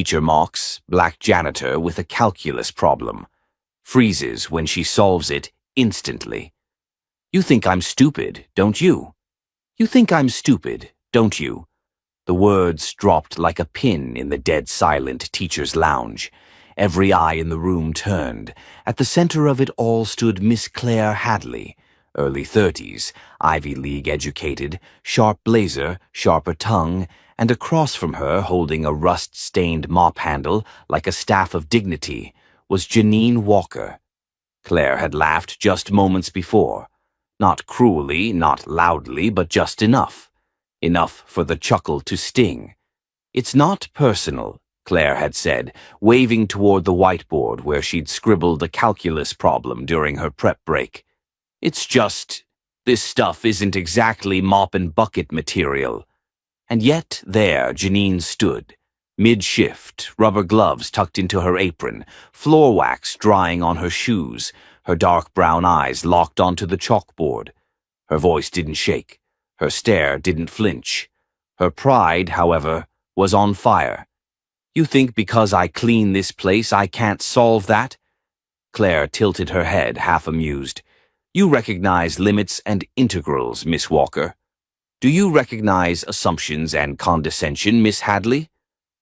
teacher mocks, black janitor with a calculus problem. Freezes when she solves it instantly. You think I'm stupid, don't you? You think I'm stupid, don't you? The words dropped like a pin in the dead silent teacher's lounge. Every eye in the room turned. At the center of it all stood Miss Claire Hadley, early 30s, Ivy League educated, sharp blazer, sharper tongue, and across from her, holding a rust-stained mop handle like a staff of dignity, was Janine Walker. Claire had laughed just moments before. Not cruelly, not loudly, but just enough. Enough for the chuckle to sting. It's not personal, Claire had said, waving toward the whiteboard where she'd scribbled a calculus problem during her prep break. It's just, this stuff isn't exactly mop and bucket material. And yet there Janine stood, mid-shift, rubber gloves tucked into her apron, floor wax drying on her shoes, her dark brown eyes locked onto the chalkboard. Her voice didn't shake. Her stare didn't flinch. Her pride, however, was on fire. You think because I clean this place I can't solve that? Claire tilted her head, half amused. You recognize limits and integrals, Miss Walker. Do you recognize assumptions and condescension, Miss Hadley?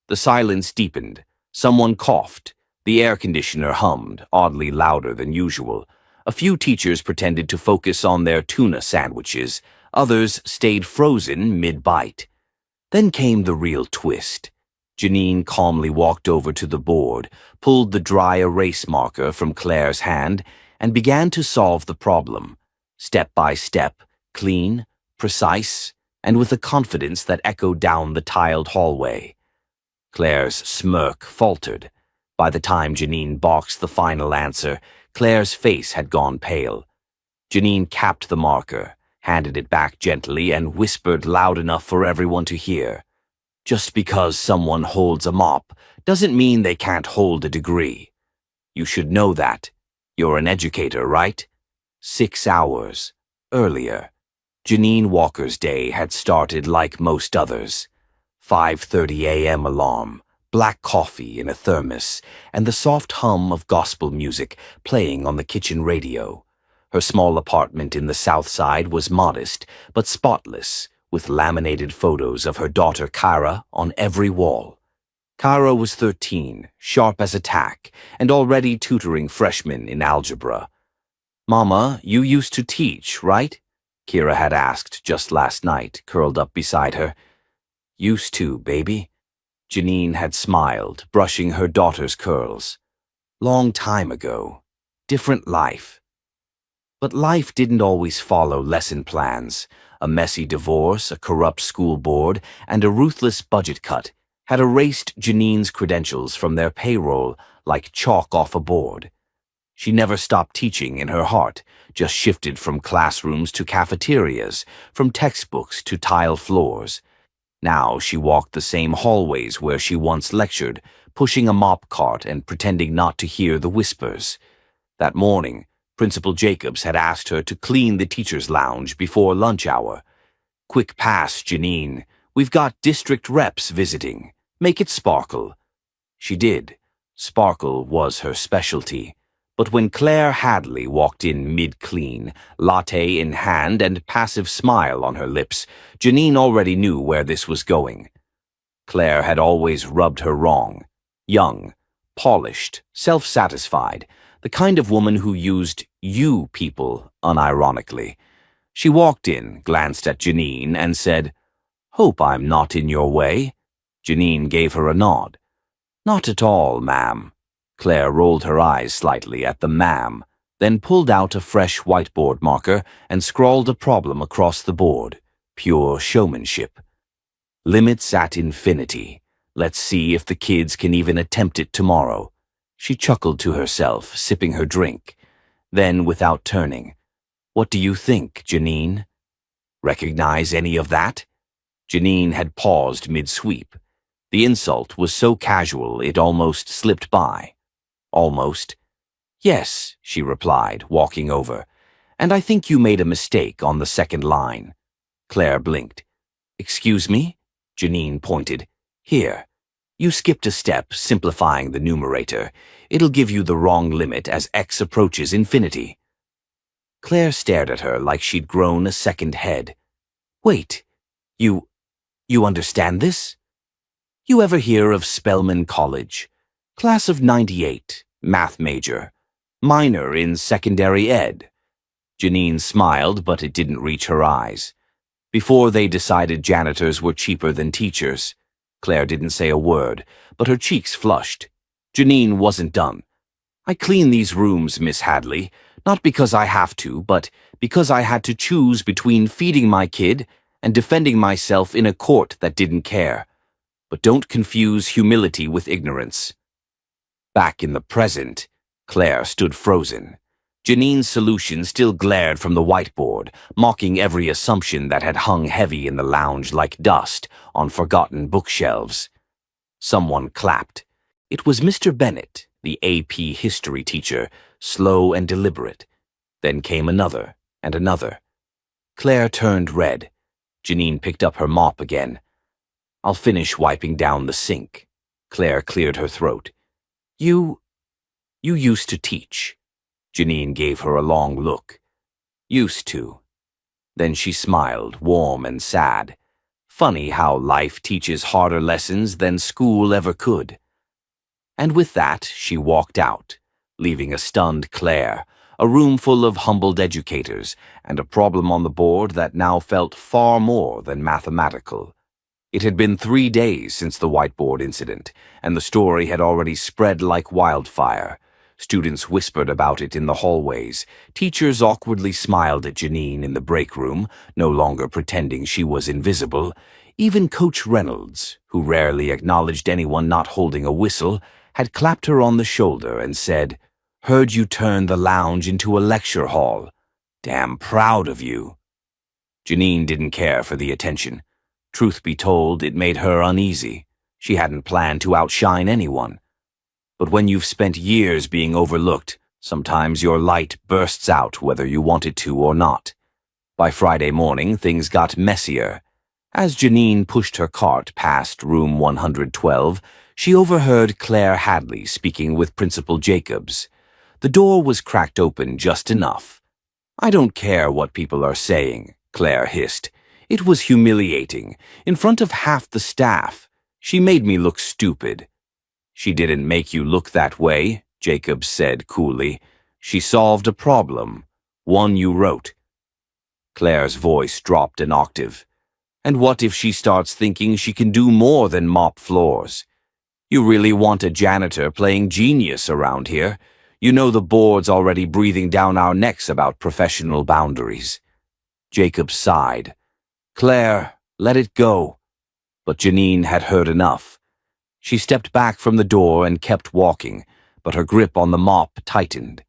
The silence deepened. Someone coughed. The air conditioner hummed, oddly louder than usual. A few teachers pretended to focus on their tuna sandwiches. Others stayed frozen mid-bite. Then came the real twist. Janine calmly walked over to the board, pulled the dry erase marker from Claire's hand, and began to solve the problem. Step by step, clean, precise, and with a confidence that echoed down the tiled hallway. Claire's smirk faltered. By the time Janine boxed the final answer, Claire's face had gone pale. Janine capped the marker, handed it back gently, and whispered loud enough for everyone to hear. Just because someone holds a mop doesn't mean they can't hold a degree. You should know that. You're an educator, right? 6 hours earlier. Janine Walker's day had started like most others. 5:30 a.m. alarm, black coffee in a thermos, and the soft hum of gospel music playing on the kitchen radio. Her small apartment in the South Side was modest, but spotless, with laminated photos of her daughter Kyra on every wall. Kyra was 13, sharp as a tack, and already tutoring freshmen in algebra. Mama, you used to teach, right? Kira had asked just last night, curled up beside her. Used to, baby. Janine had smiled, brushing her daughter's curls. Long time ago. Different life. But life didn't always follow lesson plans. A messy divorce, a corrupt school board, and a ruthless budget cut had erased Janine's credentials from their payroll like chalk off a board. She never stopped teaching in her heart, just shifted from classrooms to cafeterias, from textbooks to tile floors. Now she walked the same hallways where she once lectured, pushing a mop cart and pretending not to hear the whispers. That morning, Principal Jacobs had asked her to clean the teacher's lounge before lunch hour. Quick pass, Janine. We've got district reps visiting. Make it sparkle. She did. Sparkle was her specialty. But when Claire Hadley walked in mid-clean, latte in hand and passive smile on her lips, Janine already knew where this was going. Claire had always rubbed her wrong. Young, polished, self-satisfied, the kind of woman who used you people unironically. She walked in, glanced at Janine, and said, "Hope I'm not in your way." Janine gave her a nod. "Not at all, ma'am." Claire rolled her eyes slightly at the ma'am, then pulled out a fresh whiteboard marker and scrawled a problem across the board. Pure showmanship. Limits at infinity. Let's see if the kids can even attempt it tomorrow. She chuckled to herself, sipping her drink. Then, without turning, "What do you think, Janine? Recognize any of that?" Janine had paused mid-sweep. The insult was so casual it almost slipped by. Almost. "Yes," she replied, walking over. "And I think you made a mistake on the second line." Claire blinked. "Excuse me?" Janine pointed. "Here. You skipped a step, simplifying the numerator. It'll give you the wrong limit as x approaches infinity. Claire stared at her like she'd grown a second head. Wait, you understand this? You ever hear of Spelman College? Class of 98, math major, minor in secondary ed. Janine smiled, but it didn't reach her eyes. Before they decided janitors were cheaper than teachers. Claire didn't say a word, but her cheeks flushed. Janine wasn't done. I clean these rooms, Miss Hadley, not because I have to, but because I had to choose between feeding my kid and defending myself in a court that didn't care. But don't confuse humility with ignorance. Back in the present, Claire stood frozen. Janine's solution still glared from the whiteboard, mocking every assumption that had hung heavy in the lounge like dust on forgotten bookshelves. Someone clapped. It was Mr. Bennett, the AP history teacher, slow and deliberate. Then came another and another. Claire turned red. Janine picked up her mop again. I'll finish wiping down the sink. Claire cleared her throat. You used to teach. Janine gave her a long look. Used to. Then she smiled, warm and sad. Funny how life teaches harder lessons than school ever could. And with that, she walked out, leaving a stunned Claire, a room full of humbled educators, and a problem on the board that now felt far more than mathematical. It had been 3 days since the whiteboard incident, and the story had already spread like wildfire. Students whispered about it in the hallways. Teachers awkwardly smiled at Janine in the break room, no longer pretending she was invisible. Even Coach Reynolds, who rarely acknowledged anyone not holding a whistle, had clapped her on the shoulder and said, "Heard you turn the lounge into a lecture hall. Damn proud of you." Janine didn't care for the attention. Truth be told, it made her uneasy. She hadn't planned to outshine anyone. But when you've spent years being overlooked, sometimes your light bursts out whether you want it to or not. By Friday morning, things got messier. As Janine pushed her cart past room 112, she overheard Claire Hadley speaking with Principal Jacobs. The door was cracked open just enough. "I don't care what people are saying," Claire hissed. "It was humiliating. In front of half the staff. She made me look stupid." "She didn't make you look that way," Jacobs said coolly. "She solved a problem. One you wrote." Claire's voice dropped an octave. "And what if she starts thinking she can do more than mop floors? You really want a janitor playing genius around here? You know the board's already breathing down our necks about professional boundaries." Jacobs sighed. "Claire, let it go." But Janine had heard enough. She stepped back from the door and kept walking, but her grip on the mop tightened.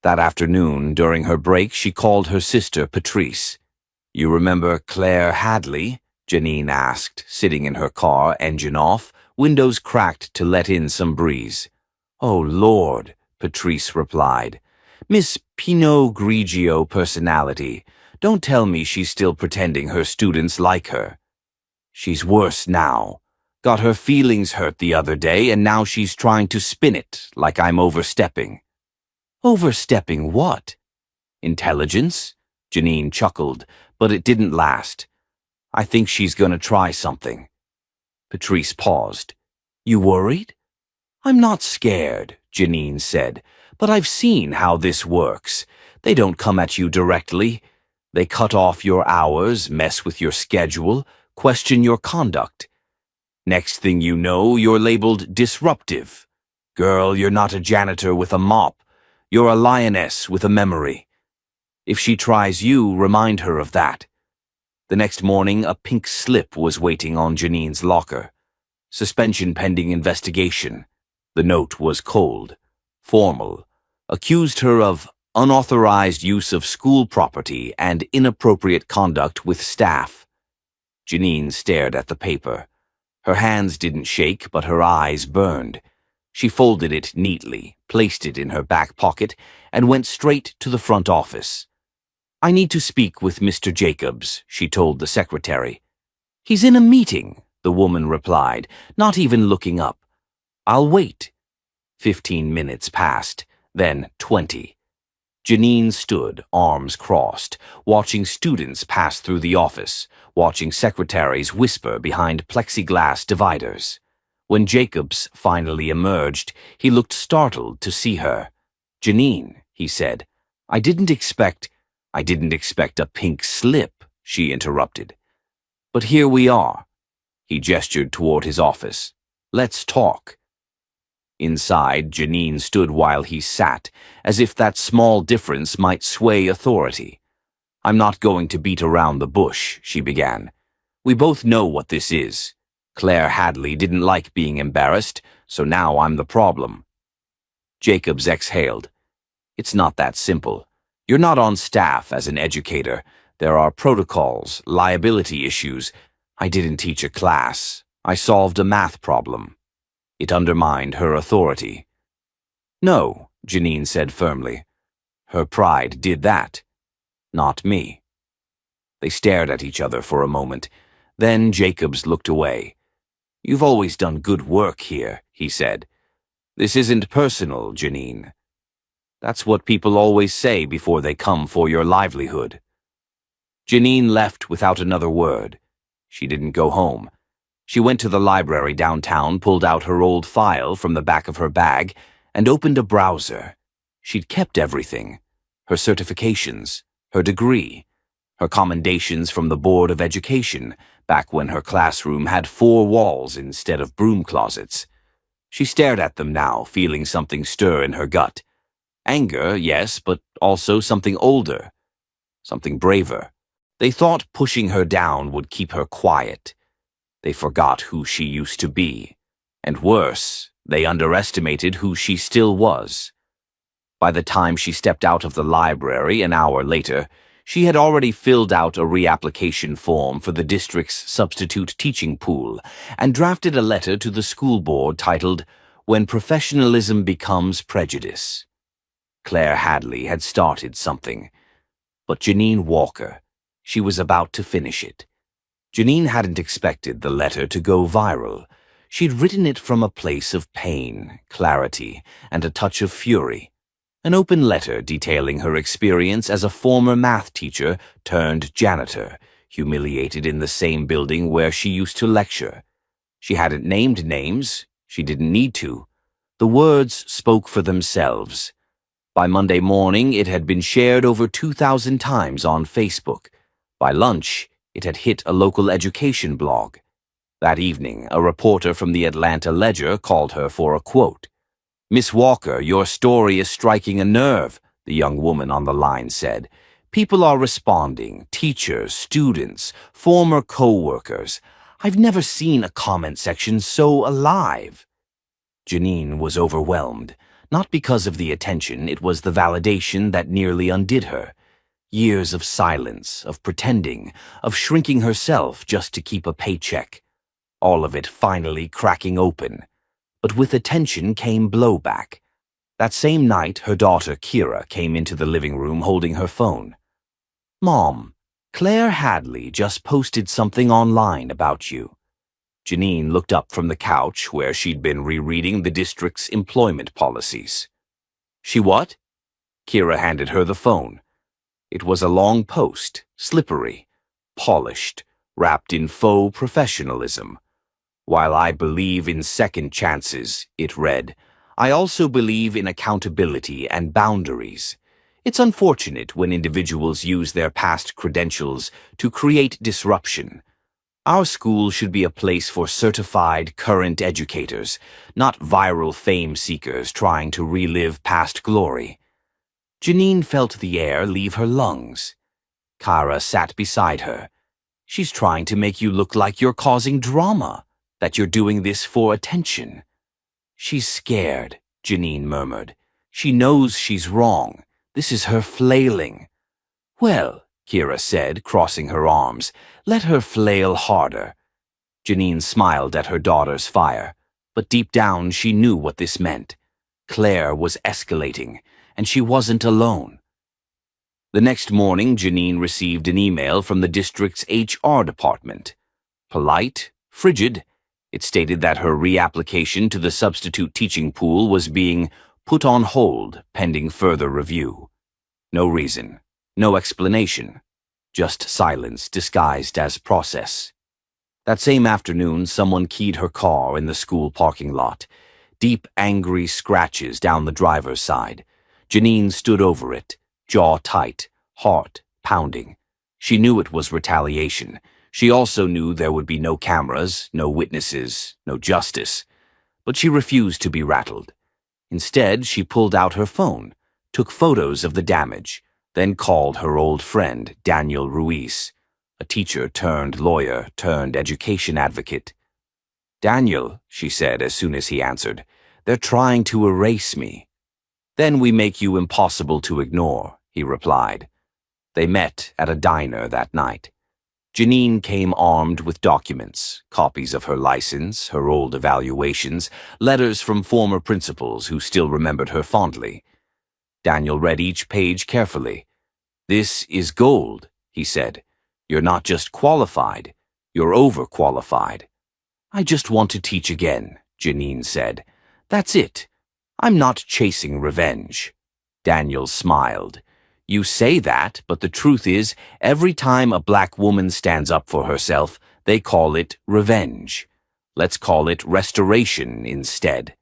That afternoon, during her break, she called her sister Patrice. "You remember Claire Hadley?" Janine asked, sitting in her car, engine off, windows cracked to let in some breeze. "Oh, Lord," Patrice replied. "Miss Pinot Grigio personality. Don't tell me she's still pretending her students like her." "She's worse now. Got her feelings hurt the other day, and now she's trying to spin it like I'm overstepping." "Overstepping what?" "Intelligence?" Janine chuckled, but it didn't last. "I think she's gonna try something." Patrice paused. "You worried?" "I'm not scared," Janine said, "but I've seen how this works. They don't come at you directly. They cut off your hours, mess with your schedule, question your conduct. Next thing you know, you're labeled disruptive. Girl, you're not a janitor with a mop. You're a lioness with a memory. If she tries you, remind her of that." The next morning, a pink slip was waiting on Janine's locker. "Suspension pending investigation." The note was cold, formal, accused her of unauthorized use of school property and inappropriate conduct with staff. Janine stared at the paper. Her hands didn't shake, but her eyes burned. She folded it neatly, placed it in her back pocket, and went straight to the front office. "I need to speak with Mr. Jacobs," she told the secretary. "He's in a meeting," the woman replied, not even looking up. "I'll wait." 15 minutes passed, then 20. Janine stood, arms crossed, watching students pass through the office, watching secretaries whisper behind plexiglass dividers. When Jacobs finally emerged, he looked startled to see her. "Janine," he said, I didn't expect a pink slip," she interrupted. "But here we are." He gestured toward his office. "Let's talk." Inside, Janine stood while he sat, as if that small difference might sway authority. "I'm not going to beat around the bush," she began. "We both know what this is. Claire Hadley didn't like being embarrassed, so now I'm the problem." Jacobs exhaled. "It's not that simple. You're not on staff as an educator. There are protocols, liability issues. I didn't teach a class. I solved a math problem." It undermined her authority. "No," Janine said firmly. "Her pride did that. Not me." They stared at each other for a moment. Then Jacobs looked away. "You've always done good work here," he said. "This isn't personal, Janine." "That's what people always say before they come for your livelihood." Janine left without another word. She didn't go home. She went to the library downtown, pulled out her old file from the back of her bag, and opened a browser. She'd kept everything: her certifications, her degree, her commendations from the Board of Education, back when her classroom had 4 walls instead of broom closets. She stared at them now, feeling something stir in her gut. Anger, yes, but also something older, something braver. They thought pushing her down would keep her quiet. They forgot who she used to be. And worse, they underestimated who she still was. By the time she stepped out of the library an hour later, she had already filled out a reapplication form for the district's substitute teaching pool and drafted a letter to the school board titled, "When Professionalism Becomes Prejudice." Claire Hadley had started something. But Janine Walker, she was about to finish it. Janine hadn't expected the letter to go viral. She'd written it from a place of pain, clarity, and a touch of fury. An open letter detailing her experience as a former math teacher turned janitor, humiliated in the same building where she used to lecture. She hadn't named names. She didn't need to. The words spoke for themselves. By Monday morning, it had been shared over 2,000 times on Facebook. By lunch, it had hit a local education blog. That evening, a reporter from the Atlanta Ledger called her for a quote. "Miss Walker, your story is striking a nerve," the young woman on the line said. "People are responding, teachers, students, former co-workers. I've never seen a comment section so alive." Janine was overwhelmed. Not because of the attention, it was the validation that nearly undid her. Years of silence, of pretending, of shrinking herself just to keep a paycheck. All of it finally cracking open. But with attention came blowback. That same night, her daughter Kira came into the living room holding her phone. "Mom, Claire Hadley just posted something online about you." Janine looked up from the couch where she'd been rereading the district's employment policies. "She what?" Kira handed her the phone. It was a long post, slippery, polished, wrapped in faux professionalism. "While I believe in second chances," it read, "I also believe in accountability and boundaries. It's unfortunate when individuals use their past credentials to create disruption. Our school should be a place for certified, current educators, not viral fame seekers trying to relive past glory." Janine felt the air leave her lungs. Kara sat beside her. "She's trying to make you look like you're causing drama, that you're doing this for attention." "She's scared," Janine murmured. "She knows she's wrong. This is her flailing." "Well," Kira said, crossing her arms, "let her flail harder." Janine smiled at her daughter's fire, but deep down she knew what this meant. Claire was escalating, and she wasn't alone. The next morning, Janine received an email from the district's HR department. Polite, frigid. It stated that her reapplication to the substitute teaching pool was being put on hold pending further review. No reason, no explanation, just silence disguised as process. That same afternoon, someone keyed her car in the school parking lot. Deep, angry scratches down the driver's side. Janine stood over it, jaw tight, heart pounding. She knew it was retaliation. She also knew there would be no cameras, no witnesses, no justice. But she refused to be rattled. Instead, she pulled out her phone, took photos of the damage, then called her old friend, Daniel Ruiz, a teacher turned lawyer turned education advocate. "Daniel," she said as soon as he answered, "they're trying to erase me." "Then we make you impossible to ignore," he replied. They met at a diner that night. Janine came armed with documents, copies of her license, her old evaluations, letters from former principals who still remembered her fondly. Daniel read each page carefully. "This is gold," he said. "You're not just qualified, you're overqualified." "I just want to teach again," Janine said. "That's it. I'm not chasing revenge." Daniel smiled. "You say that, but the truth is, every time a black woman stands up for herself, they call it revenge. Let's call it restoration instead."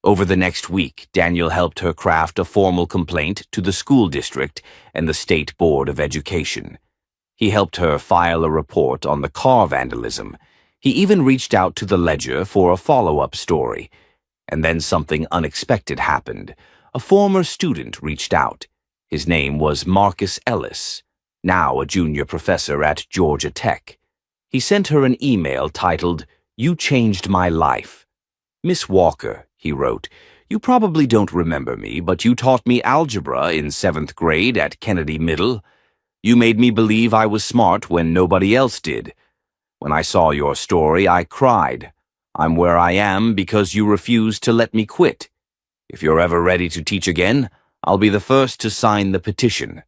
Over the next week, Daniel helped her craft a formal complaint to the school district and the State Board of Education. He helped her file a report on the car vandalism. He even reached out to the Ledger for a follow-up story. And then something unexpected happened. A former student reached out. His name was Marcus Ellis, now a junior professor at Georgia Tech. He sent her an email titled, "You Changed My Life." "Miss Walker," he wrote, "you probably don't remember me, but you taught me algebra in 7th grade at Kennedy Middle. You made me believe I was smart when nobody else did. When I saw your story, I cried. I'm where I am because you refused to let me quit. If you're ever ready to teach again, I'll be the first to sign the petition."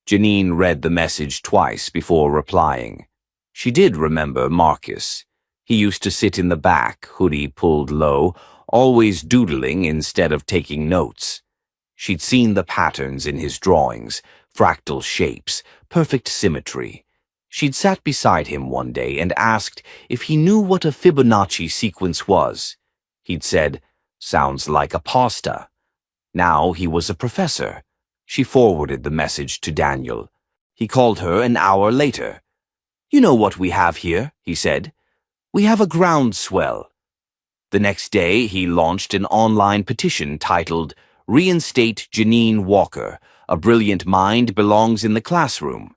Janine read the message twice before replying. She did remember Marcus. He used to sit in the back, hoodie pulled low, always doodling instead of taking notes. She'd seen the patterns in his drawings, fractal shapes, perfect symmetry. She'd sat beside him one day and asked if he knew what a Fibonacci sequence was. He'd said, "Sounds like a pasta." Now he was a professor. She forwarded the message to Daniel. He called her an hour later. "You know what we have here," he said. "We have a groundswell." The next day, he launched an online petition titled, "Reinstate Janine Walker. A brilliant mind belongs in the classroom."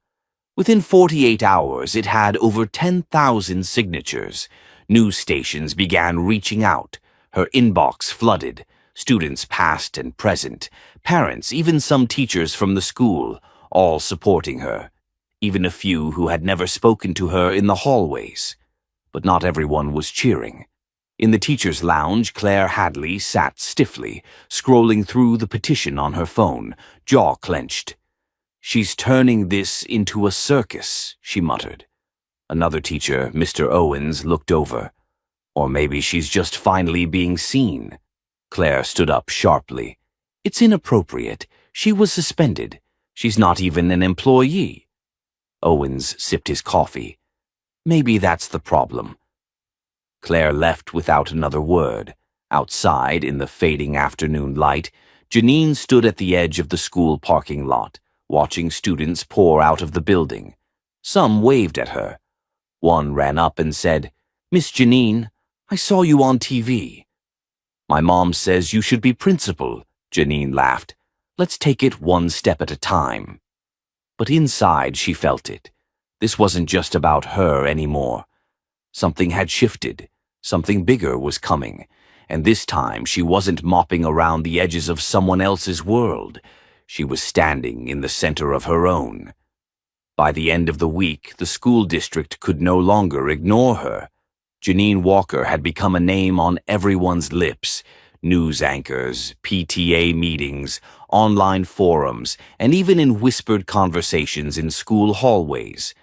Within 48 hours, it had over 10,000 signatures. News stations began reaching out. Her inbox flooded. Students past and present, parents, even some teachers from the school, all supporting her. Even a few who had never spoken to her in the hallways. But not everyone was cheering. In the teacher's lounge, Claire Hadley sat stiffly, scrolling through the petition on her phone, jaw clenched. "She's turning this into a circus," she muttered. Another teacher, Mr. Owens, looked over. "Or maybe she's just finally being seen." Claire stood up sharply. "It's inappropriate. She was suspended. She's not even an employee." Owens sipped his coffee. "Maybe that's the problem." Claire left without another word. Outside, in the fading afternoon light, Janine stood at the edge of the school parking lot, watching students pour out of the building. Some waved at her. One ran up and said, "Miss Janine, I saw you on TV." "My mom says you should be principal," Janine laughed. "Let's take it one step at a time." But inside she felt it. This wasn't just about her anymore. Something had shifted. Something bigger was coming. And this time she wasn't mopping around the edges of someone else's world. She was standing in the center of her own. By the end of the week, the school district could no longer ignore her. Janine Walker had become a name on everyone's lips. News anchors, PTA meetings, online forums, and even in whispered conversations in school hallways.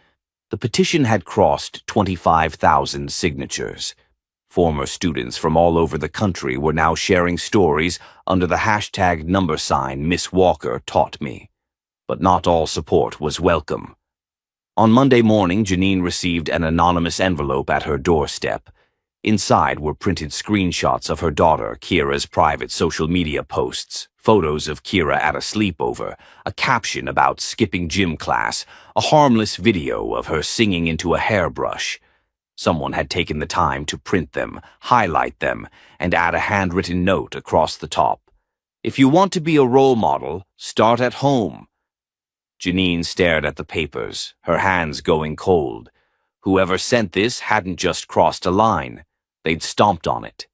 The petition had crossed 25,000 signatures. Former students from all over the country were now sharing stories under the hashtag #Miss Walker taught me. But not all support was welcome. On Monday morning, Janine received an anonymous envelope at her doorstep. Inside were printed screenshots of her daughter, Kira's private social media posts, photos of Kira at a sleepover, a caption about skipping gym class, a harmless video of her singing into a hairbrush. Someone had taken the time to print them, highlight them, and add a handwritten note across the top. If you want to be a role model, start at home. Janine stared at the papers, her hands going cold. Whoever sent this hadn't just crossed a line. They'd stomped on it.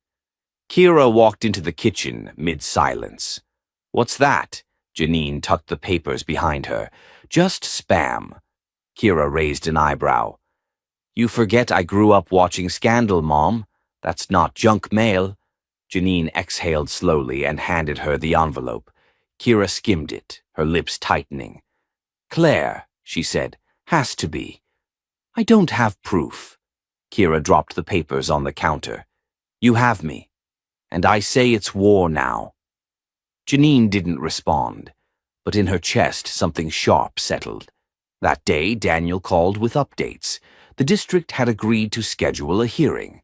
Kira walked into the kitchen mid-silence. "What's that?" Janine tucked the papers behind her. "Just spam." Kira raised an eyebrow. "You forget I grew up watching Scandal, Mom. That's not junk mail." Janine exhaled slowly and handed her the envelope. Kira skimmed it, her lips tightening. "Claire," she said, "has to be." "I don't have proof." Kira dropped the papers on the counter. "You have me. And I say it's war now." Janine didn't respond, but in her chest something sharp settled. That day, Daniel called with updates. The district had agreed to schedule a hearing.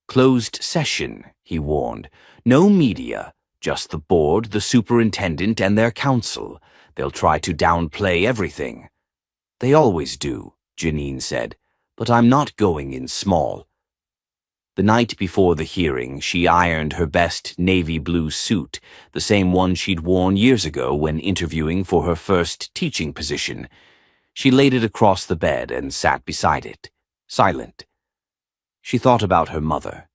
"Closed session," he warned. "No media, just the board, the superintendent, and their council. They'll try to downplay everything." "They always do," Janine said, "but I'm not going in small." The night before the hearing, she ironed her best navy blue suit, the same one she'd worn years ago when interviewing for her first teaching position. She laid it across the bed and sat beside it, silent. She thought about her mother,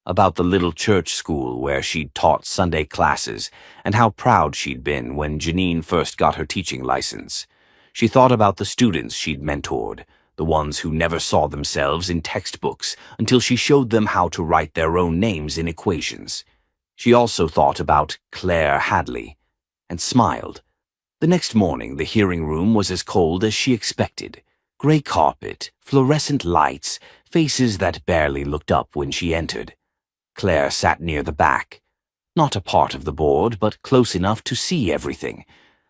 about the little church school where she'd taught Sunday classes, and how proud she'd been when Janine first got her teaching license. She thought about the students she'd mentored, the ones who never saw themselves in textbooks until she showed them how to write their own names in equations. She also thought about Claire Hadley, and smiled. The next morning, the hearing room was as cold as she expected. Gray carpet, fluorescent lights, faces that barely looked up when she entered. Claire sat near the back, not a part of the board, but close enough to see everything.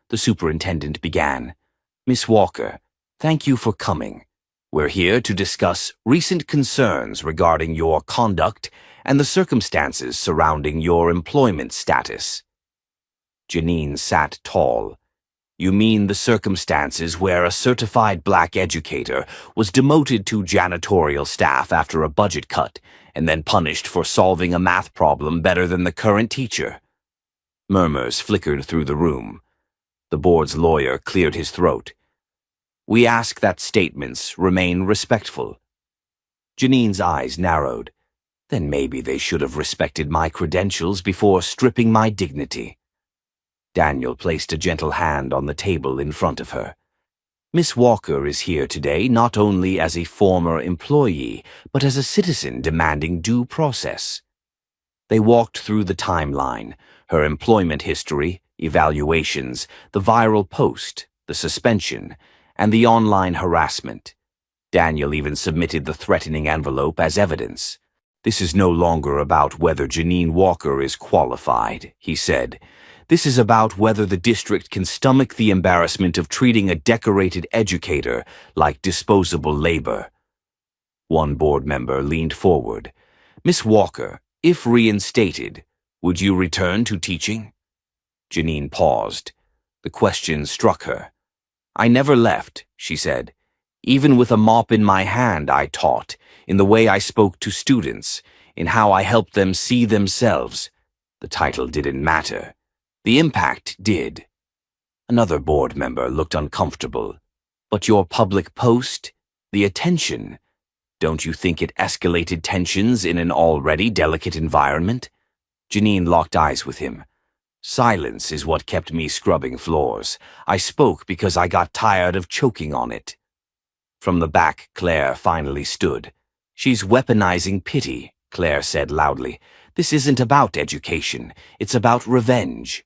The superintendent began. "Miss Walker, thank you for coming. We're here to discuss recent concerns regarding your conduct and the circumstances surrounding your employment status." Janine sat tall. "You mean the circumstances where a certified black educator was demoted to janitorial staff after a budget cut and then punished for solving a math problem better than the current teacher?" Murmurs flickered through the room. The board's lawyer cleared his throat. "We ask that statements remain respectful." Janine's eyes narrowed. Then maybe they should have respected my credentials before stripping my dignity. Daniel placed a gentle hand on the table in front of her. "Miss Walker is here today not only as a former employee, but as a citizen demanding due process." They walked through the timeline, her employment history, evaluations, the viral post, the suspension, and the online harassment. Daniel even submitted the threatening envelope as evidence. "This is no longer about whether Janine Walker is qualified," he said. "This is about whether the district can stomach the embarrassment of treating a decorated educator like disposable labor." One board member leaned forward. "Miss Walker, if reinstated, would you return to teaching?" Janine paused. The question struck her. "I never left," she said. "Even with a mop in my hand, I taught, in the way I spoke to students, in how I helped them see themselves. The title didn't matter. The impact did." Another board member looked uncomfortable. "But your public post? The attention? Don't you think it escalated tensions in an already delicate environment?" Janine locked eyes with him. "Silence is what kept me scrubbing floors. I spoke because I got tired of choking on it." From the back, Claire finally stood. "She's weaponizing pity," Claire said loudly. "This isn't about education. It's about revenge."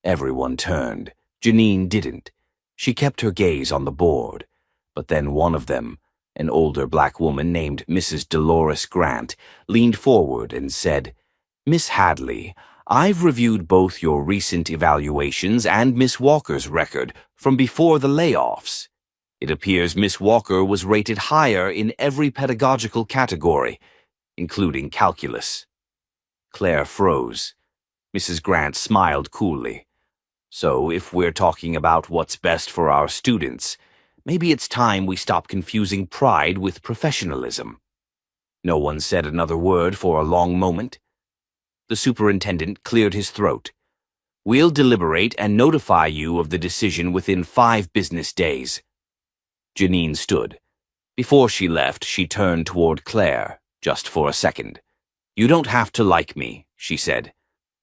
Everyone turned. Janine didn't. She kept her gaze on the board. But then one of them, an older black woman named Mrs. Dolores Grant, leaned forward and said, "Miss Hadley, I've reviewed both your recent evaluations and Miss Walker's record from before the layoffs. It appears Miss Walker was rated higher in every pedagogical category, including calculus." Claire froze. Mrs. Grant smiled coolly. "So if we're talking about what's best for our students, maybe it's time we stop confusing pride with professionalism." No one said another word for a long moment. The superintendent cleared his throat. "We'll deliberate and notify you of the decision within 5 business days." Janine stood. Before she left, she turned toward Claire, just for a second. "You don't have to like me," she said,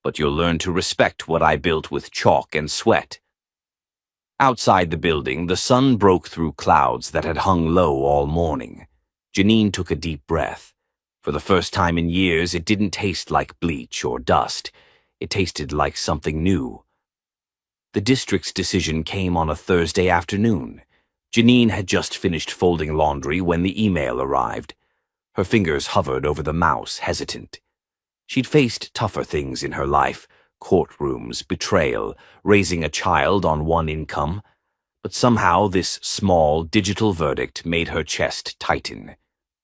"but you'll learn to respect what I built with chalk and sweat." Outside the building, the sun broke through clouds that had hung low all morning. Janine took a deep breath. For the first time in years, it didn't taste like bleach or dust. It tasted like something new. The district's decision came on a Thursday afternoon. Janine had just finished folding laundry when the email arrived. Her fingers hovered over the mouse, hesitant. She'd faced tougher things in her life: courtrooms, betrayal, raising a child on one income. But somehow this small, digital verdict made her chest tighten.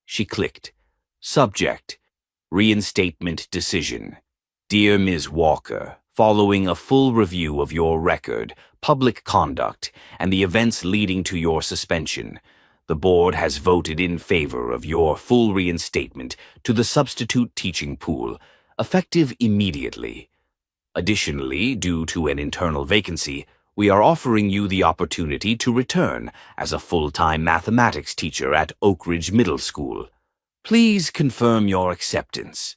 She clicked. Subject: Reinstatement Decision. Dear Ms. Walker, following a full review of your record, public conduct, and the events leading to your suspension, the board has voted in favor of your full reinstatement to the substitute teaching pool, effective immediately. Additionally, due to an internal vacancy, we are offering you the opportunity to return as a full-time mathematics teacher at Oak Ridge Middle School. Please confirm your acceptance."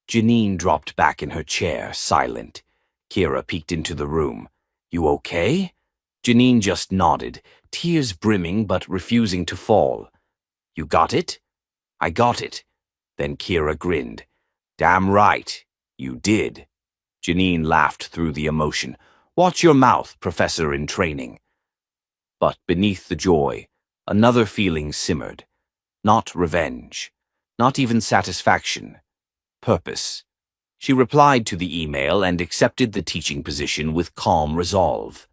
Janine dropped back in her chair, silent. Kira peeked into the room. "You okay?" Janine just nodded, tears brimming but refusing to fall. "You got it?" "I got it." Then Kira grinned. "Damn right, you did." Janine laughed through the emotion. "Watch your mouth, professor in training." But beneath the joy, another feeling simmered. Not revenge. Not even satisfaction. Purpose. She replied to the email and accepted the teaching position with calm resolve.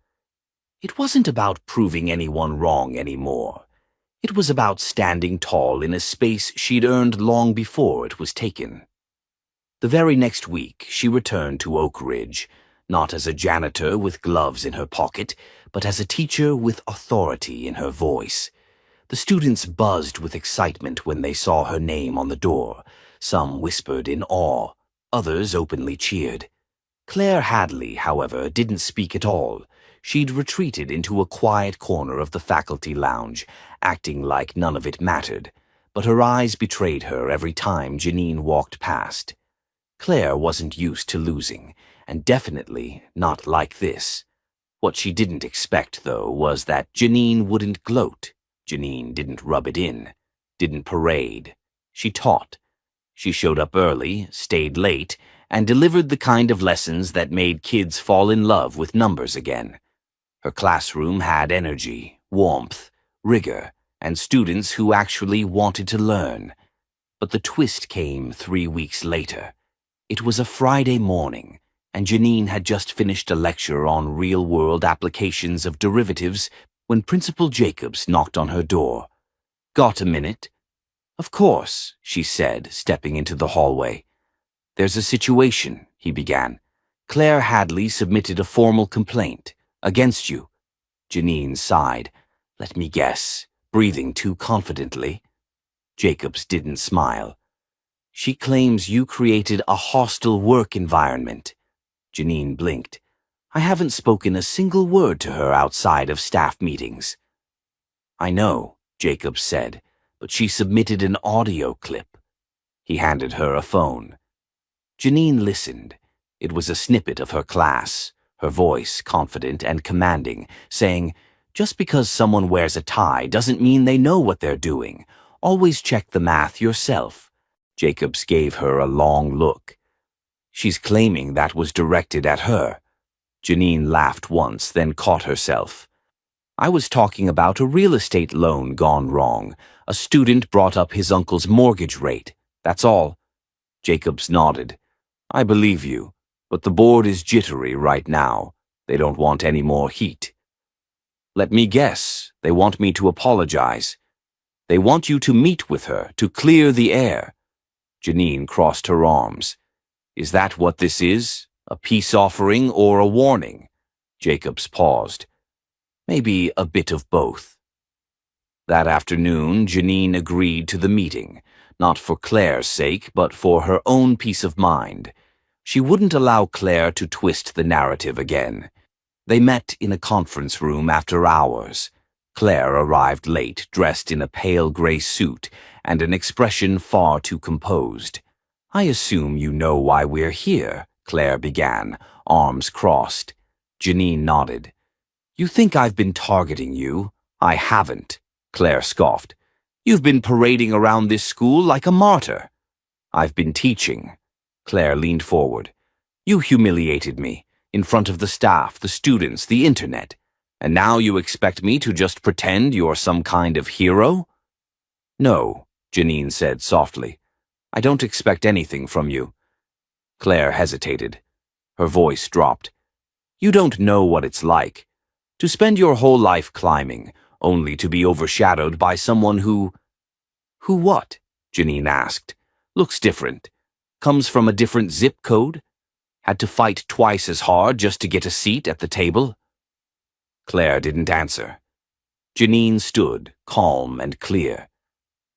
It wasn't about proving anyone wrong anymore. It was about standing tall in a space she'd earned long before it was taken. The very next week, she returned to Oak Ridge, not as a janitor with gloves in her pocket, but as a teacher with authority in her voice. The students buzzed with excitement when they saw her name on the door. Some whispered in awe, others openly cheered. Claire Hadley, however, didn't speak at all. She'd retreated into a quiet corner of the faculty lounge, acting like none of it mattered, but her eyes betrayed her every time Janine walked past. Claire wasn't used to losing, and definitely not like this. What she didn't expect, though, was that Janine wouldn't gloat. Janine didn't rub it in, didn't parade. She taught. She showed up early, stayed late, and delivered the kind of lessons that made kids fall in love with numbers again. Her classroom had energy, warmth, rigor, and students who actually wanted to learn. But the twist came 3 weeks later. It was a Friday morning, and Janine had just finished a lecture on real-world applications of derivatives when Principal Jacobs knocked on her door. "Got a minute?" "Of course," she said, stepping into the hallway. "There's a situation," he began. "Claire Hadley submitted a formal complaint against you." Janine sighed. "Let me guess, breathing too confidently." Jacobs didn't smile. "She claims you created a hostile work environment." Janine blinked. "I haven't spoken a single word to her outside of staff meetings." "I know," Jacobs said, "but she submitted an audio clip." He handed her a phone. Janine listened. It was a snippet of her class, her voice confident and commanding, saying, "Just because someone wears a tie doesn't mean they know what they're doing. Always check the math yourself." Jacobs gave her a long look. "She's claiming that was directed at her." Janine laughed once, then caught herself. I was talking about a real estate loan gone wrong. A student brought up his uncle's mortgage rate. That's all. Jacobs nodded. I believe you, but the board is jittery right now. They don't want any more heat. Let me guess, they want me to apologize. They want you to meet with her, to clear the air. Janine crossed her arms. Is that what this is? A peace offering or a warning? Jacobs paused. Maybe a bit of both. That afternoon, Janine agreed to the meeting, not for Claire's sake, but for her own peace of mind. She wouldn't allow Claire to twist the narrative again. They met in a conference room after hours. Claire arrived late, dressed in a pale gray suit and an expression far too composed. I assume you know why we're here, Claire began, arms crossed. Janine nodded. You think I've been targeting you? I haven't, Claire scoffed. You've been parading around this school like a martyr. I've been teaching. Claire leaned forward. You humiliated me, in front of the staff, the students, the internet. And now you expect me to just pretend you're some kind of hero? No, Janine said softly. I don't expect anything from you. Claire hesitated. Her voice dropped. You don't know what it's like. To spend your whole life climbing, only to be overshadowed by someone who... Who what? Janine asked. Looks different. Comes from a different zip code? Had to fight twice as hard just to get a seat at the table? Claire didn't answer. Janine stood, calm and clear.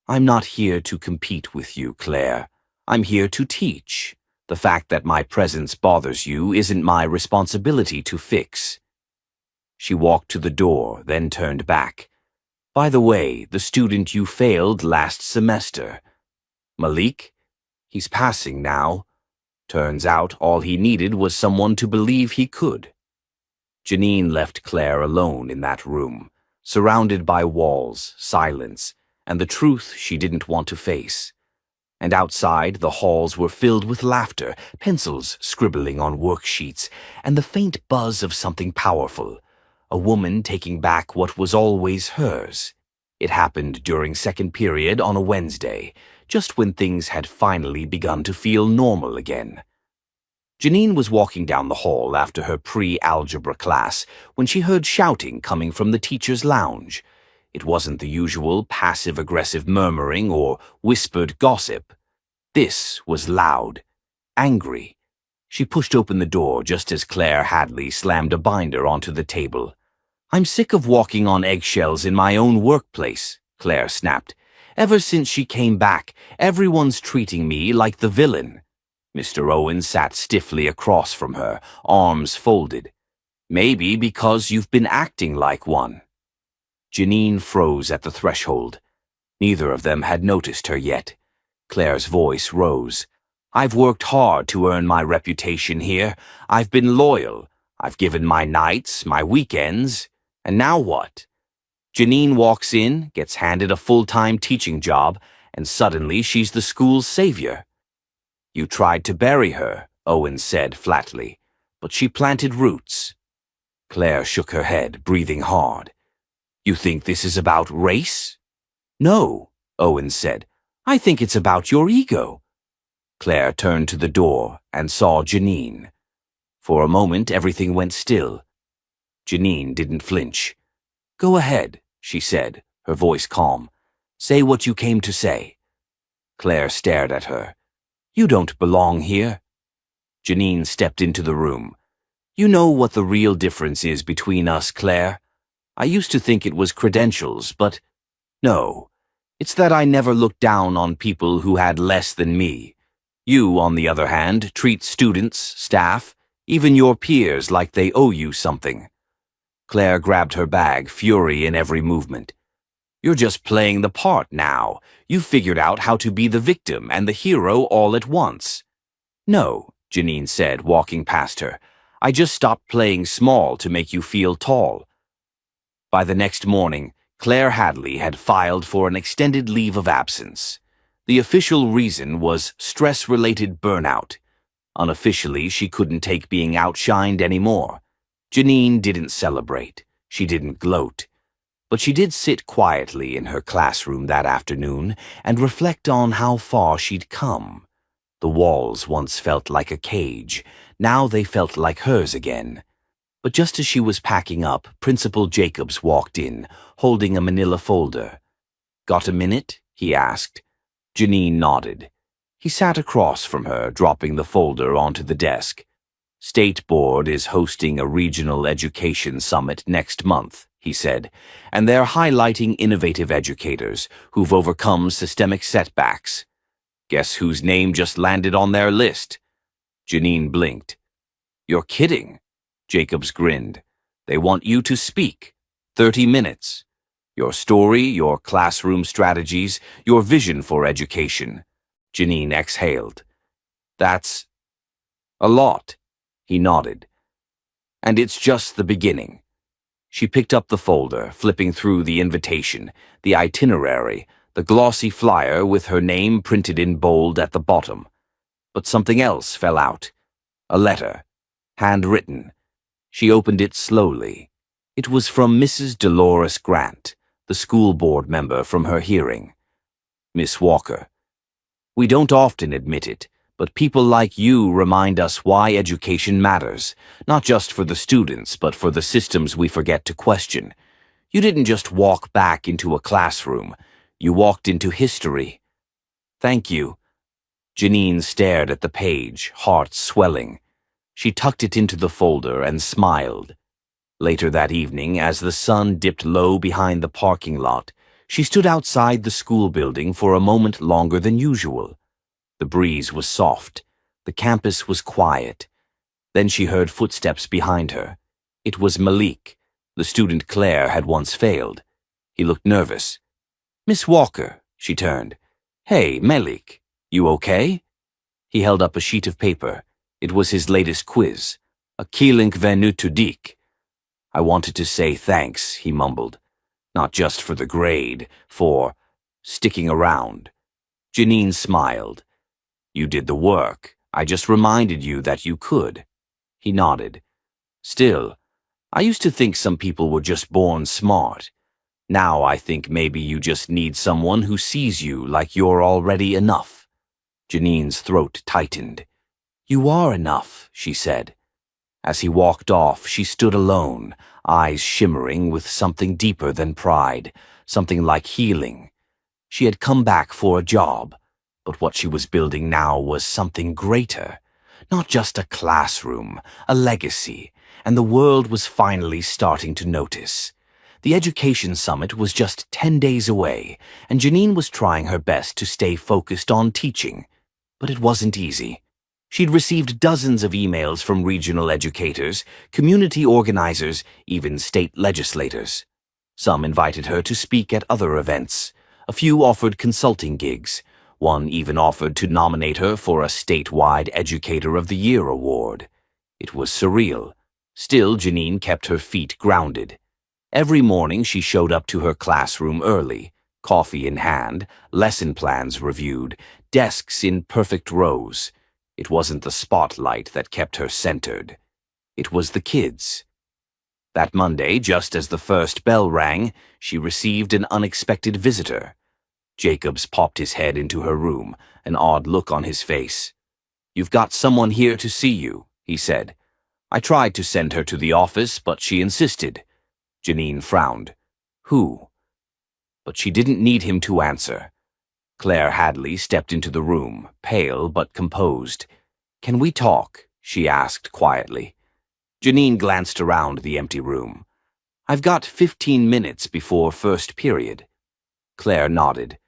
I'm not here to compete with you, Claire. I'm here to teach. The fact that my presence bothers you isn't my responsibility to fix. She walked to the door, then turned back. By the way, the student you failed last semester. Malik? He's passing now. Turns out all he needed was someone to believe he could. Janine left Claire alone in that room, surrounded by walls, silence, and the truth she didn't want to face. And outside, the halls were filled with laughter, pencils scribbling on worksheets, and the faint buzz of something powerful. A woman taking back what was always hers. It happened during second period on a Wednesday, just when things had finally begun to feel normal again. Janine was walking down the hall after her pre-algebra class when she heard shouting coming from the teacher's lounge. It wasn't the usual passive-aggressive murmuring or whispered gossip. This was loud, angry. She pushed open the door just as Claire Hadley slammed a binder onto the table. I'm sick of walking on eggshells in my own workplace, Claire snapped. Ever since she came back, everyone's treating me like the villain. Mr. Owen sat stiffly across from her, arms folded. Maybe because you've been acting like one. Janine froze at the threshold. Neither of them had noticed her yet. Claire's voice rose. I've worked hard to earn my reputation here. I've been loyal. I've given my nights, my weekends. And now what? Janine walks in, gets handed a full-time teaching job, and suddenly she's the school's savior. You tried to bury her, Owen said flatly, but she planted roots. Claire shook her head, breathing hard. You think this is about race? No, Owen said. I think it's about your ego. Claire turned to the door and saw Janine. For a moment, everything went still. Janine didn't flinch. Go ahead, she said, her voice calm. Say what you came to say. Claire stared at her. You don't belong here. Janine stepped into the room. You know what the real difference is between us, Claire? I used to think it was credentials, but no. It's that I never looked down on people who had less than me. You, on the other hand, treat students, staff, even your peers like they owe you something. Claire grabbed her bag, fury in every movement. You're just playing the part now. You've figured out how to be the victim and the hero all at once. No, Janine said, walking past her. I just stopped playing small to make you feel tall. By the next morning, Claire Hadley had filed for an extended leave of absence. The official reason was stress-related burnout. Unofficially, she couldn't take being outshined anymore. Janine didn't celebrate. She didn't gloat. But she did sit quietly in her classroom that afternoon and reflect on how far she'd come. The walls once felt like a cage. Now they felt like hers again. But just as she was packing up, Principal Jacobs walked in, holding a manila folder. "Got a minute?" he asked. Janine nodded. He sat across from her, dropping the folder onto the desk. "State Board is hosting a regional education summit next month," he said, "and they're highlighting innovative educators who've overcome systemic setbacks. Guess whose name just landed on their list?" Janine blinked. "You're kidding." Jacobs grinned. "They want you to speak. 30 minutes. Your story, your classroom strategies, your vision for education." Janine exhaled. "That's a lot." He nodded. "And it's just the beginning." She picked up the folder, flipping through the invitation, the itinerary, the glossy flyer with her name printed in bold at the bottom. But something else fell out. A letter, handwritten. She opened it slowly. It was from Mrs. Dolores Grant, the school board member from her hearing. "Miss Walker, we don't often admit it, but people like you remind us why education matters, not just for the students, but for the systems we forget to question. You didn't just walk back into a classroom. You walked into history." "Thank you." Janine stared at the page, heart swelling. She tucked it into the folder and smiled. Later that evening, as the sun dipped low behind the parking lot, she stood outside the school building for a moment longer than usual. The breeze was soft. The campus was quiet. Then she heard footsteps behind her. It was Malik, the student Claire had once failed. He looked nervous. "Miss Walker," she turned. "Hey, Malik, you okay?" He held up a sheet of paper. It was his latest quiz, a Keeling Venu to Dik. "I wanted to say thanks," he mumbled. "Not just for the grade, for sticking around." Janine smiled. "You did the work. I just reminded you that you could." He nodded. "Still, I used to think some people were just born smart. Now I think maybe you just need someone who sees you like you're already enough." Janine's throat tightened. "You are enough," she said. As he walked off, she stood alone, eyes shimmering with something deeper than pride, something like healing. She had come back for a job, but what she was building now was something greater. Not just a classroom, a legacy, and the world was finally starting to notice. The Education Summit was just 10 days away, and Janine was trying her best to stay focused on teaching. But it wasn't easy. She'd received dozens of emails from regional educators, community organizers, even state legislators. Some invited her to speak at other events. A few offered consulting gigs. One even offered to nominate her for a statewide Educator of the Year award. It was surreal. Still, Janine kept her feet grounded. Every morning she showed up to her classroom early, coffee in hand, lesson plans reviewed, desks in perfect rows. It wasn't the spotlight that kept her centered. It was the kids. That Monday, just as the first bell rang, she received an unexpected visitor. Jacobs popped his head into her room, an odd look on his face. "You've got someone here to see you," he said. "I tried to send her to the office, but she insisted." Janine frowned. "Who?" But she didn't need him to answer. Claire Hadley stepped into the room, pale but composed. "Can we talk?" she asked quietly. Janine glanced around the empty room. "I've got 15 minutes before first period." Claire nodded.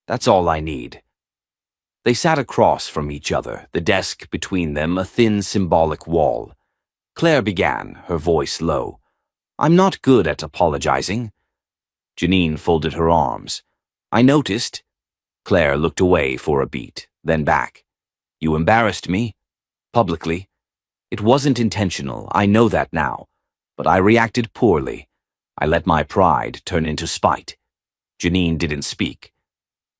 "That's all I need." They sat across from each other, the desk between them a thin symbolic wall. Claire began, her voice low. "I'm not good at apologizing." Janine folded her arms. "I noticed." Claire looked away for a beat, then back. "You embarrassed me. Publicly. It wasn't intentional, I know that now. But I reacted poorly. I let my pride turn into spite." Janine didn't speak.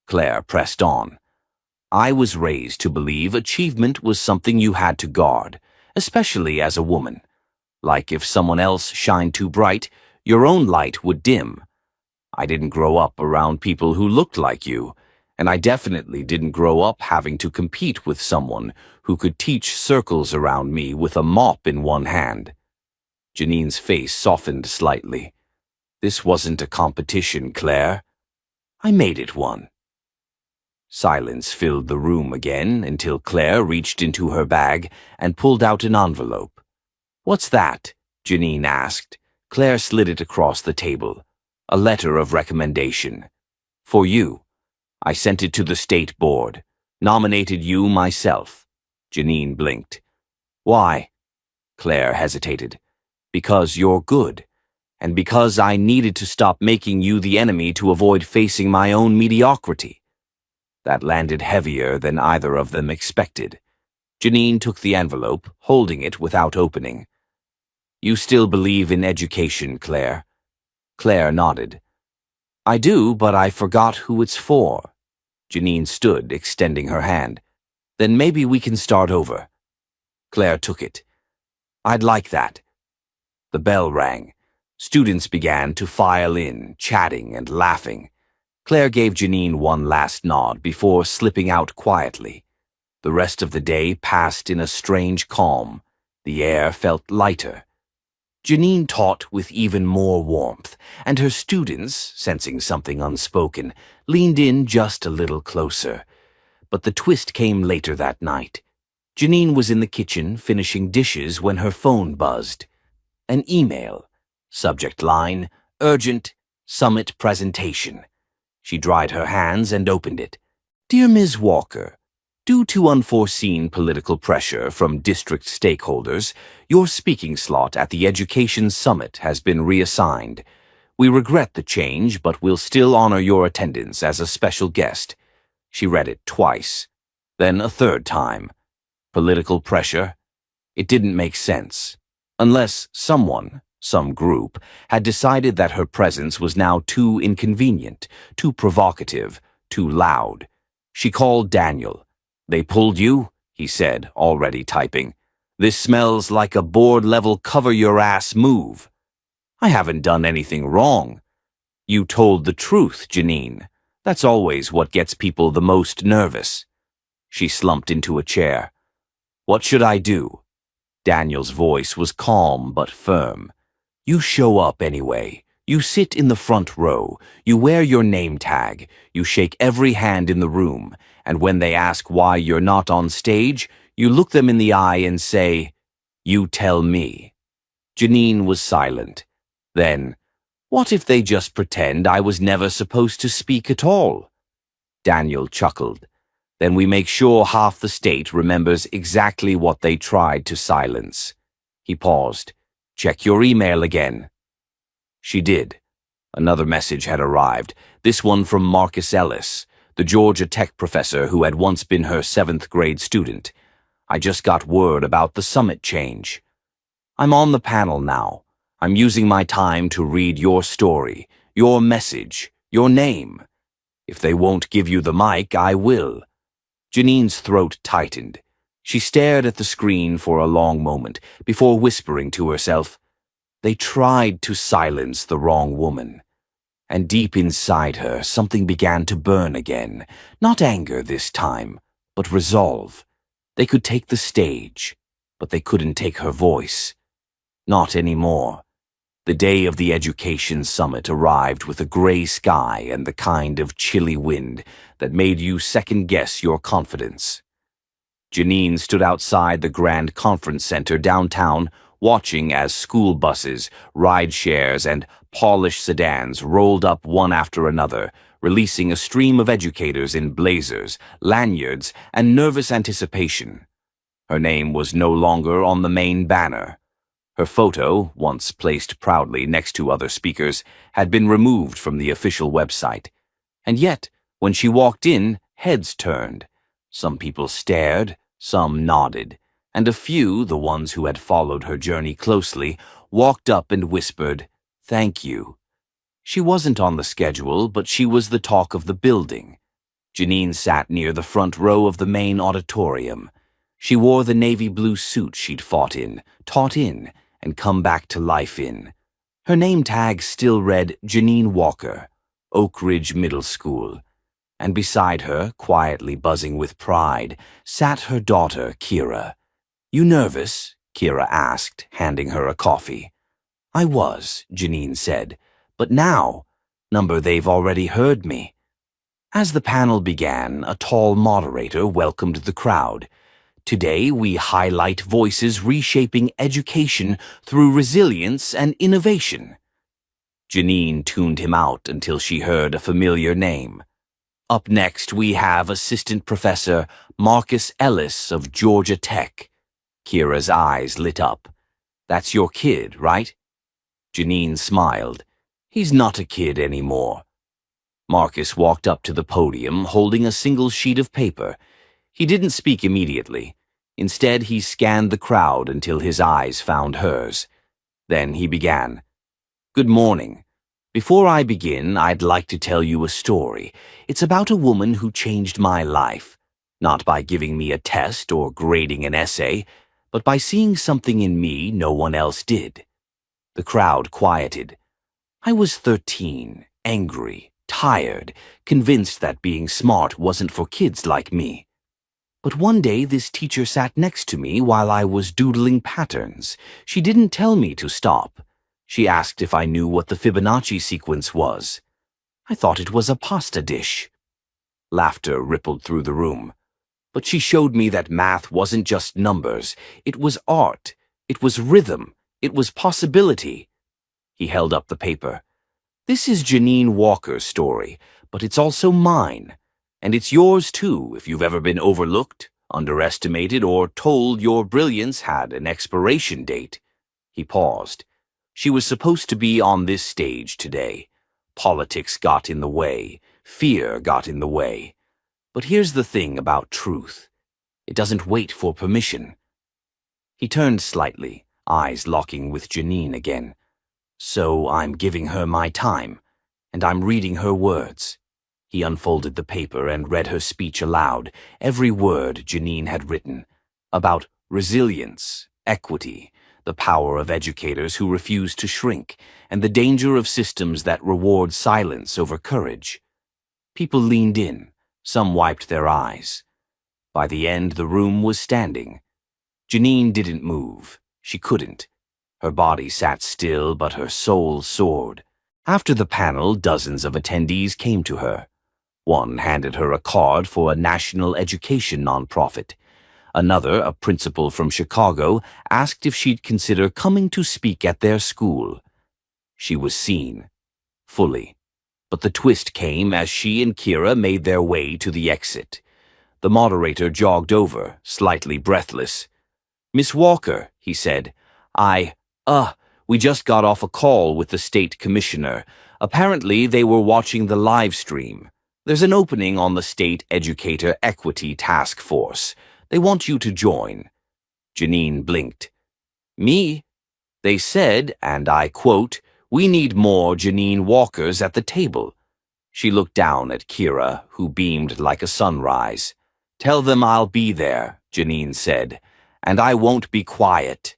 Claire pressed on. "I was raised to believe achievement was something you had to guard, especially as a woman. Like if someone else shined too bright, your own light would dim. I didn't grow up around people who looked like you, and I definitely didn't grow up having to compete with someone who could teach circles around me with a mop in one hand. Janine's face softened slightly. This wasn't a competition, Claire. I made it one. Silence filled the room again until Claire reached into her bag and pulled out an envelope. "What's that?" Janine asked. Claire slid it across the table. "A letter of recommendation. For you. I sent it to the state board. Nominated you myself." Janine blinked. "Why?" Claire hesitated. "Because you're good. And because I needed to stop making you the enemy to avoid facing my own mediocrity." That landed heavier than either of them expected. Janine took the envelope, holding it without opening. "You still believe in education, Claire?" Claire nodded. "I do, but I forgot who it's for." Janine stood, extending her hand. "Then maybe we can start over." Claire took it. "I'd like that." The bell rang. Students began to file in, chatting and laughing. Claire gave Janine one last nod before slipping out quietly. The rest of the day passed in a strange calm. The air felt lighter. Janine taught with even more warmth, and her students, sensing something unspoken, leaned in just a little closer. But the twist came later that night. Janine was in the kitchen finishing dishes when her phone buzzed. An email. Subject line, "Urgent, Summit Presentation." She dried her hands and opened it. "Dear Ms. Walker, due to unforeseen political pressure from district stakeholders, your speaking slot at the Education Summit has been reassigned. We regret the change, but will still honor your attendance as a special guest." She read it twice, then a third time. Political pressure? It didn't make sense. Unless someone, some group, had decided that her presence was now too inconvenient, too provocative, too loud. She called Daniel. "They pulled you?" he said, already typing. "This smells like a board-level cover-your-ass move." "I haven't done anything wrong." "You told the truth, Janine. That's always what gets people the most nervous." She slumped into a chair. "What should I do?" Daniel's voice was calm but firm. "You show up anyway. You sit in the front row. You wear your name tag. You shake every hand in the room. And when they ask why you're not on stage, you look them in the eye and say, 'You tell me.'" Janine was silent. Then, "What if they just pretend I was never supposed to speak at all?" Daniel chuckled. "Then we make sure half the state remembers exactly what they tried to silence." He paused. "Check your email again." She did. Another message had arrived, this one from Marcus Ellis, the Georgia Tech professor who had once been her 7th grade student. "I just got word about the summit change. I'm on the panel now. I'm using my time to read your story, your message, your name. If they won't give you the mic, I will." Janine's throat tightened. She stared at the screen for a long moment before whispering to herself, "They tried to silence the wrong woman." And deep inside her, something began to burn again. Not anger this time, but resolve. They could take the stage, but they couldn't take her voice. Not anymore. The day of the Education Summit arrived with a gray sky and the kind of chilly wind that made you second-guess your confidence. Janine stood outside the Grand Conference Center downtown, watching as school buses, ride shares, and polished sedans rolled up one after another, releasing a stream of educators in blazers, lanyards, and nervous anticipation. Her name was no longer on the main banner. Her photo, once placed proudly next to other speakers, had been removed from the official website. And yet, when she walked in, heads turned. Some people stared, some nodded, and a few, the ones who had followed her journey closely, walked up and whispered, "Thank you." She wasn't on the schedule, but she was the talk of the building. Janine sat near the front row of the main auditorium. She wore the navy blue suit she'd fought in, taught in, and come back to life in. Her name tag still read Janine Walker, Oak Ridge Middle School, and beside her, quietly buzzing with pride, sat her daughter, Kira. "You nervous?" Kira asked, handing her a coffee. "I was," Janine said, "but now, number they've already heard me." As the panel began, a tall moderator welcomed the crowd. "Today we highlight voices reshaping education through resilience and innovation." Janine tuned him out until she heard a familiar name. "Up next we have Assistant Professor Marcus Ellis of Georgia Tech." Kira's eyes lit up. "That's your kid, right?" Janine smiled. "He's not a kid anymore." Marcus walked up to the podium, holding a single sheet of paper. He didn't speak immediately. Instead, he scanned the crowd until his eyes found hers. Then he began. "Good morning. Before I begin, I'd like to tell you a story. It's about a woman who changed my life, not by giving me a test or grading an essay, but by seeing something in me no one else did." The crowd quieted. "I was 13, angry, tired, convinced that being smart wasn't for kids like me. But one day this teacher sat next to me while I was doodling patterns. She didn't tell me to stop. She asked if I knew what the Fibonacci sequence was. I thought it was a pasta dish." Laughter rippled through the room. "But she showed me that math wasn't just numbers. It was art. It was rhythm. It was possibility." He held up the paper. "This is Janine Walker's story, but it's also mine. And it's yours too if you've ever been overlooked, underestimated, or told your brilliance had an expiration date." He paused. "She was supposed to be on this stage today. Politics got in the way. Fear got in the way. But here's the thing about truth. It doesn't wait for permission." He turned slightly, eyes locking with Janine again. "So I'm giving her my time, and I'm reading her words." He unfolded the paper and read her speech aloud, every word Janine had written, about resilience, equity, the power of educators who refuse to shrink, and the danger of systems that reward silence over courage. People leaned in, some wiped their eyes. By the end, the room was standing. Janine didn't move. She couldn't. Her body sat still, but her soul soared. After the panel, dozens of attendees came to her. One handed her a card for a national education nonprofit. Another, a principal from Chicago, asked if she'd consider coming to speak at their school. She was seen, fully. But the twist came as she and Kira made their way to the exit. The moderator jogged over, slightly breathless. "Miss Walker," he said, we just got off a call with the state commissioner. Apparently they were watching the live stream. There's an opening on the State Educator Equity Task Force. They want you to join." Janine blinked. "Me?" "They said, and I quote, 'We need more Janine Walkers at the table.'" She looked down at Kira, who beamed like a sunrise. "Tell them I'll be there," Janine said, "and I won't be quiet."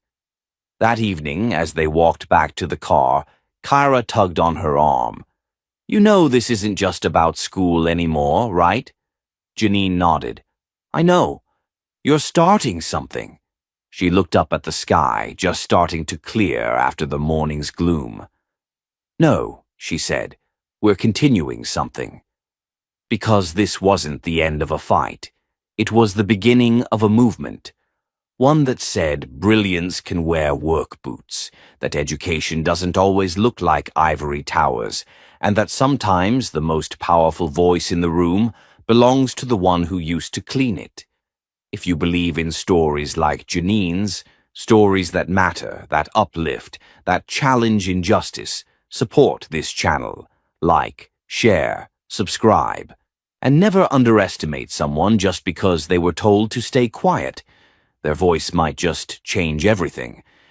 That evening, as they walked back to the car, Kira tugged on her arm. "You know this isn't just about school anymore, right?" Janine nodded. "I know. You're starting something." She looked up at the sky, just starting to clear after the morning's gloom. "No," she said, "we're continuing something." Because this wasn't the end of a fight. It was the beginning of a movement. One that said brilliance can wear work boots, that education doesn't always look like ivory towers, and that sometimes the most powerful voice in the room belongs to the one who used to clean it. If you believe in stories like Janine's, stories that matter, that uplift, that challenge injustice, support this channel. Like, share, subscribe, and never underestimate someone just because they were told to stay quiet. Their voice might just change everything,